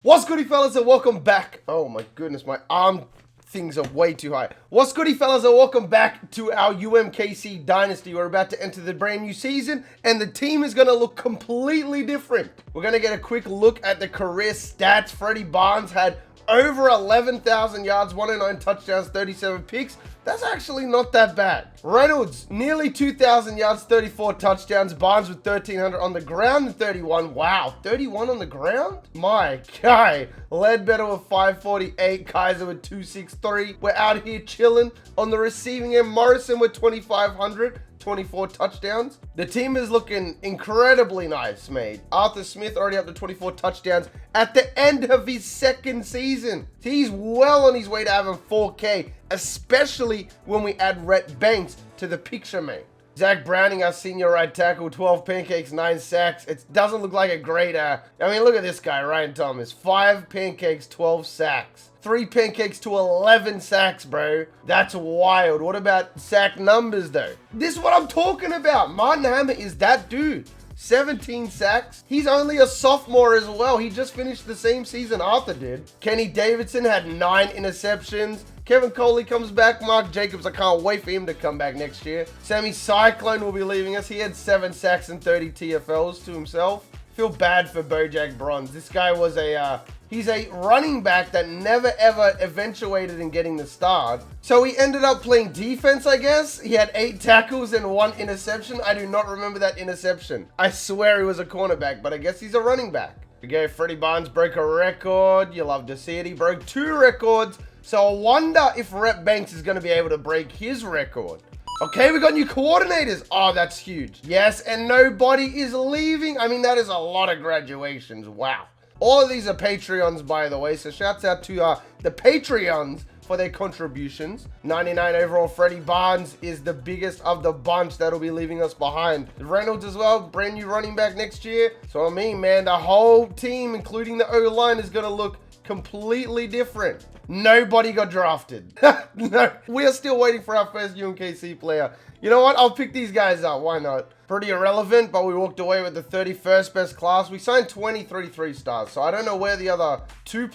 What's goody, fellas, and welcome back. Oh my goodness, my arm things are way too high. What's goody, fellas, and welcome back to our UMKC Dynasty. We're about to enter the brand new season, and the team is going to look completely different. We're going to get a quick look at the career stats. Freddie Barnes had over 11,000 yards, 109 touchdowns, 37 picks. That's actually not that bad. Reynolds, nearly 2,000 yards, 34 touchdowns. Barnes with 1,300 on the ground and 31. Wow, 31 on the ground? My guy. Ledbetter with 548. Kaiser with 263. We're out here chilling. On the receiving end, Morrison with 2,500. 24 touchdowns. The team is looking incredibly nice, mate. Arthur Smith already up to 24 touchdowns at the end of his second season. He's well on his way to having 4K, especially when we add Rhett Banks to the picture, mate. Zach Browning, our senior right tackle, 12 pancakes, 9 sacks. It doesn't look like a great, I mean, look at this guy, Ryan Thomas. 5 pancakes, 12 sacks. 3 pancakes to 11 sacks, bro. That's wild. What about sack numbers, though? This is what I'm talking about. Martin Hammer is that dude. 17 sacks. He's only a sophomore as well. He just finished the same season Arthur did. Kenny Davidson had 9 interceptions. Kevin Coley comes back. Mark Jacobs, I can't wait for him to come back next year. Sammy Cyclone will be leaving us. He had 7 sacks and 30 TFLs to himself. Feel bad for Bojack Bronze. This guy was he's a running back that never ever eventuated in getting the start. So he ended up playing defense, I guess. He had 8 tackles and 1 interception. I do not remember that interception. I swear he was a cornerback, but I guess he's a running back. Okay, Freddie Barnes broke a record. You love to see it. He broke 2 records. So I wonder if Rhett Banks is going to be able to break his record. Okay, we got new coordinators. Oh, that's huge. Yes, and nobody is leaving. I mean, that is a lot of graduations. Wow. All of these are Patreons, by the way. So shouts out to the Patreons for their contributions. 99 overall. Freddie Barnes is the biggest of the bunch that'll be leaving us behind. Reynolds as well, brand new running back next year. So I mean, man, the whole team, including the O-line, is going to look completely different. Nobody got drafted. No, we are still waiting for our first UMKC player. You know what? I'll pick these guys up. Why not? Pretty irrelevant, but we walked away with the 31st best class. We signed 23 3-stars, so I don't know where the other 2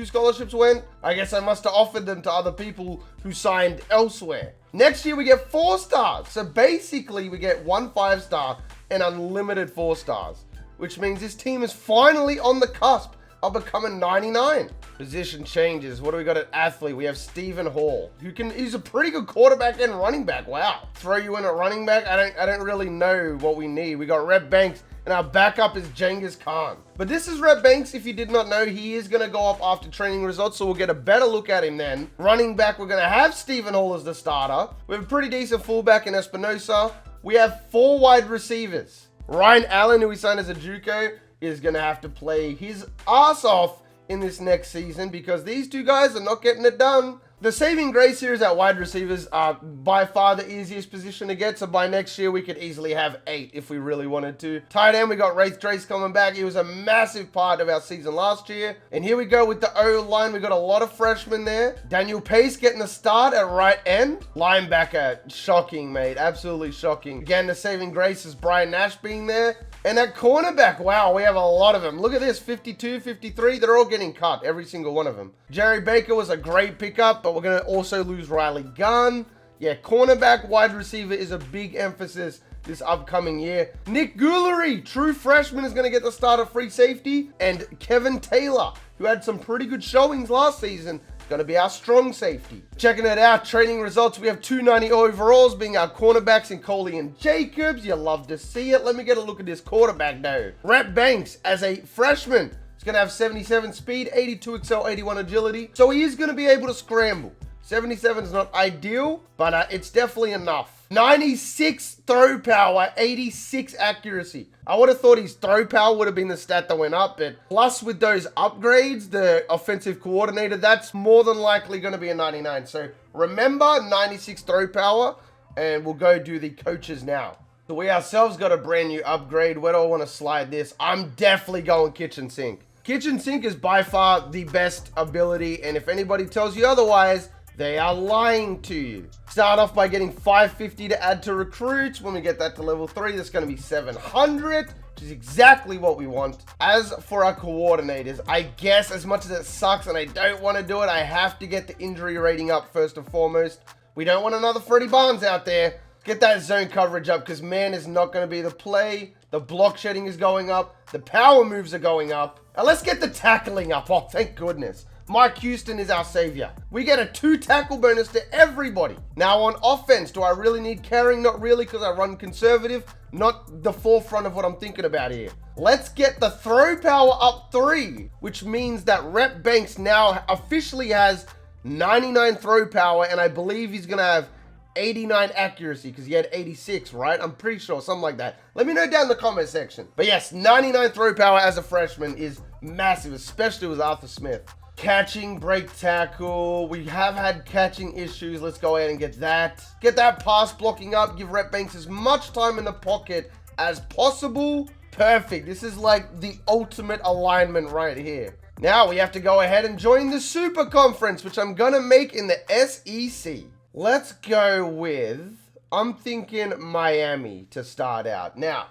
scholarships went. I guess I must have offered them to other people who signed elsewhere. Next year, we get 4 stars. So basically, we get 1 5-star and unlimited 4 stars, which means this team is finally on the cusp of becoming 99. Position changes. What do we got at athlete? We have Stephen Hall, he's a pretty good quarterback and running back. Wow. Throw you in at running back. I don't really know what we need. We got Rhett Banks, and our backup is Genghis Khan. But this is Rhett Banks. If you did not know, he is going to go up after training results, so we'll get a better look at him then. Running back, we're going to have Stephen Hall as the starter. We have a pretty decent fullback in Espinosa. We have 4 wide receivers. Ryan Allen, who we signed as a JUCO, is going to have to play his ass off in this next season because these 2 guys are not getting it done. The saving grace here is that wide receivers are by far the easiest position to get, so by next year we could easily have 8 if we really wanted to. Tight end, we got Wraith Trace coming back. He was a massive part of our season last year. And here we go with the O-line. We got a lot of freshmen there. Daniel Pace getting the start at right end. Linebacker, shocking, mate. Absolutely shocking. Again, the saving grace is Brian Nash being there. And at cornerback, wow, we have a lot of them. Look at this, 52, 53. They're all getting cut, every single one of them. Jerry Baker was a great pickup, but we're going to also lose Riley Gunn. Yeah, cornerback, wide receiver is a big emphasis this upcoming year. Nick Goulery, true freshman, is going to get the start of free safety. And Kevin Taylor, who had some pretty good showings last season, going to be our strong safety. Checking it out, training results, we have 290 overalls being our cornerbacks in Coley and Jacobs. You love to see it. Let me get a look at this quarterback though. Rhett Banks, as a freshman, is going to have 77 speed, 82 excel, 81 agility. So he is going to be able to scramble. 77 is not ideal, but it's definitely enough. 96 throw power, 86 accuracy. I would have thought his throw power would have been the stat that went up, but plus with those upgrades, the offensive coordinator, that's more than likely going to be a 99. So remember, 96 throw power, and we'll go do the coaches now. So we ourselves got a brand new upgrade. Where do I want to slide this? I'm definitely going kitchen sink. Kitchen sink is by far the best ability, and if anybody tells you otherwise, they are lying to you. Start off by getting 550 to add to recruits. When we get that to level 3, that's going to be 700. which is exactly what we want. As for our coordinators, I guess as much as it sucks and I don't want to do it, I have to get the injury rating up first and foremost. We don't want another Freddie Barnes out there. Get that zone coverage up because man is not going to be the play. The block shedding is going up. The power moves are going up. And let's get the tackling up. Oh, thank goodness. Mike Houston is our savior. We get a 2 tackle bonus to everybody. Now on offense, do I really need carrying? Not really, because I run conservative. Not the forefront of what I'm thinking about here. Let's get the throw power up 3, which means that Rep Banks now officially has 99 throw power, and I believe he's going to have 89 accuracy because he had 86, right? I'm pretty sure, something like that. Let me know down in the comment section. But yes, 99 throw power as a freshman is massive, especially with Arthur Smith. Catching, break tackle. We have had catching issues. Let's go ahead and get that. Get that pass blocking up. Give Rep Banks as much time in the pocket as possible. Perfect. This is like the ultimate alignment right here. Now we have to go ahead and join the Super Conference, which I'm going to make in the SEC. Let's go with, I'm thinking Miami to start out. Now,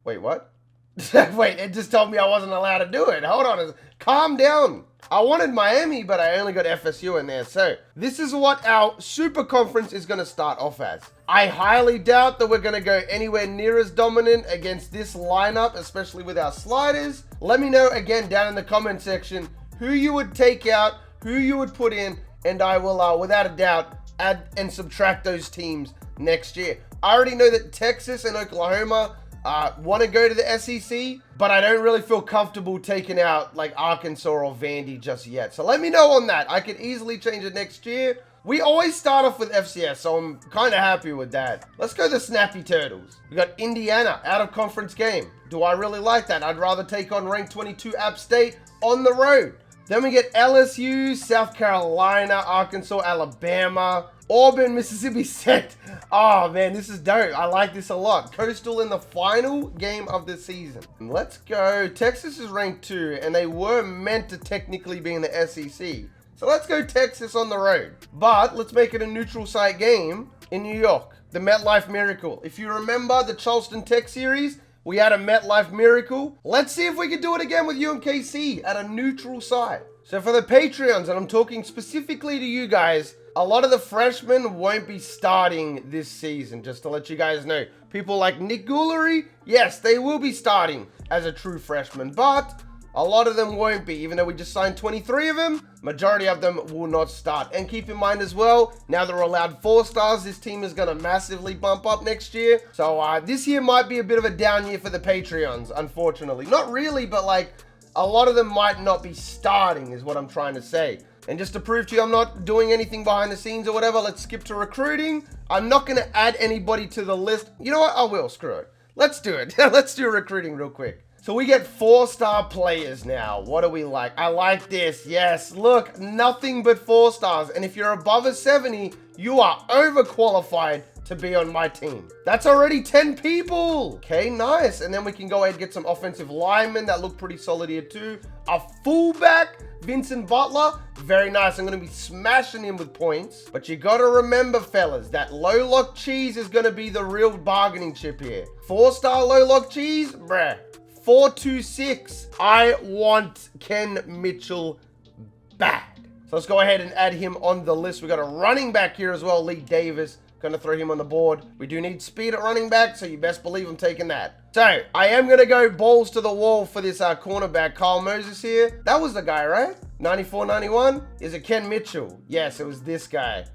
wait, what? Wait, it just told me I wasn't allowed to do it. Hold on, calm down. I wanted Miami, but I only got FSU in there. So this is what our Super Conference is going to start off as. I highly doubt that we're going to go anywhere near as dominant against this lineup, especially with our sliders. Let me know again down in the comment section who you would take out, who you would put in, and I will, without a doubt, add and subtract those teams next year. I already know that Texas and Oklahoma want to go to the SEC, but I don't really feel comfortable taking out like Arkansas or Vandy just yet. So let me know on that. I could easily change it next year. We always start off with FCS, so I'm kind of happy with that. Let's go the Snappy Turtles. We got Indiana, out of conference game. Do I really like that? I'd rather take on ranked 22 App State on the road. Then we get LSU, South Carolina, Arkansas, Alabama, Auburn, Mississippi State. Oh man, this is dope. I like this a lot. Coastal in the final game of the season. Let's go. Texas is ranked 2, and they were meant to technically be in the SEC. So let's go Texas on the road. But let's make it a neutral site game in New York. The MetLife Miracle. If you remember the Charleston Tech series, we had a MetLife Miracle. Let's see if we can do it again with UMKC at a neutral site. So for the Patreons, and I'm talking specifically to you guys, a lot of the freshmen won't be starting this season, just to let you guys know. People like Nick Goulery, yes, they will be starting as a true freshman, but a lot of them won't be. Even though we just signed 23 of them, majority of them will not start. And keep in mind as well, now they're allowed 4 stars, this team is going to massively bump up next year. So this year might be a bit of a down year for the Patreons, unfortunately. Not really, but like a lot of them might not be starting is what I'm trying to say. And just to prove to you I'm not doing anything behind the scenes or whatever, let's skip to recruiting. I'm not going to add anybody to the list. You know what? I will. Screw it. Let's do it. Let's do recruiting real quick. So we get 4-star players now. What do we like? I like this. Yes, look, nothing but 4 stars. And if you're above a 70, you are overqualified to be on my team. That's already 10 people. Okay, nice. And then we can go ahead and get some offensive linemen that look pretty solid here too. A fullback, Vincent Butler. Very nice. I'm going to be smashing him with points. But you got to remember, fellas, that low lock cheese is going to be the real bargaining chip here. 4-star low lock cheese, bruh. 426. I want Ken Mitchell bad. So let's go ahead and add him on the list. We got a running back here as well, Lee Davis. Gonna throw him on the board. We do need speed at running back, so you best believe I'm taking that. So I am gonna go balls to the wall for this cornerback, Kyle Moses here. That was the guy, right? 94-91. Is it Ken Mitchell? Yes, it was this guy.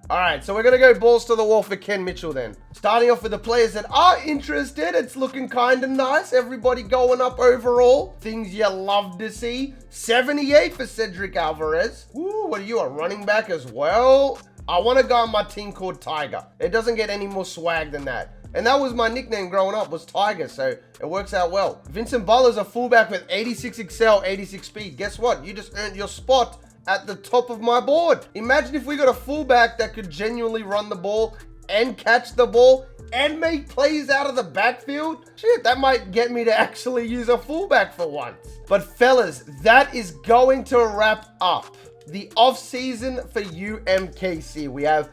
All right, so we're going to go balls to the wall for Ken Mitchell then. Starting off with the players that are interested. It's looking kind of nice. Everybody going up overall. Things you love to see. 78 for Cedric Alvarez. Ooh, what are you, a running back as well? I want to go on my team called Tiger. It doesn't get any more swag than that. And that was my nickname growing up, was Tiger, so it works out well. Vincent Butler's a fullback with 86 excel, 86 speed. Guess what? You just earned your spot at the top of my board. Imagine if we got a fullback that could genuinely run the ball and catch the ball and make plays out of the backfield. Shit, that might get me to actually use a fullback for once. But fellas, that is going to wrap up the off season for UMKC. We have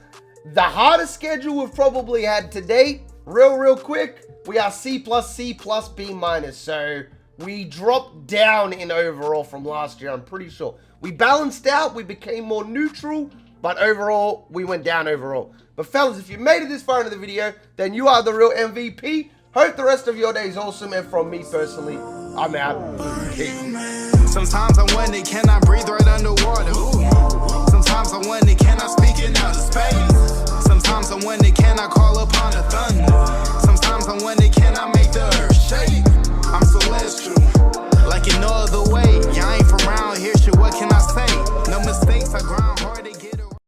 the hardest schedule we've probably had to date. Real quick. we are C+, C+, B-. So we dropped down in overall from last year, I'm pretty sure. We balanced out, we became more neutral, but overall, we went down overall. But fellas, if you made it this far into the video, then you are the real MVP. Hope the rest of your day is awesome, and from me personally, I'm out. Peace. Sometimes I wonder, can I breathe right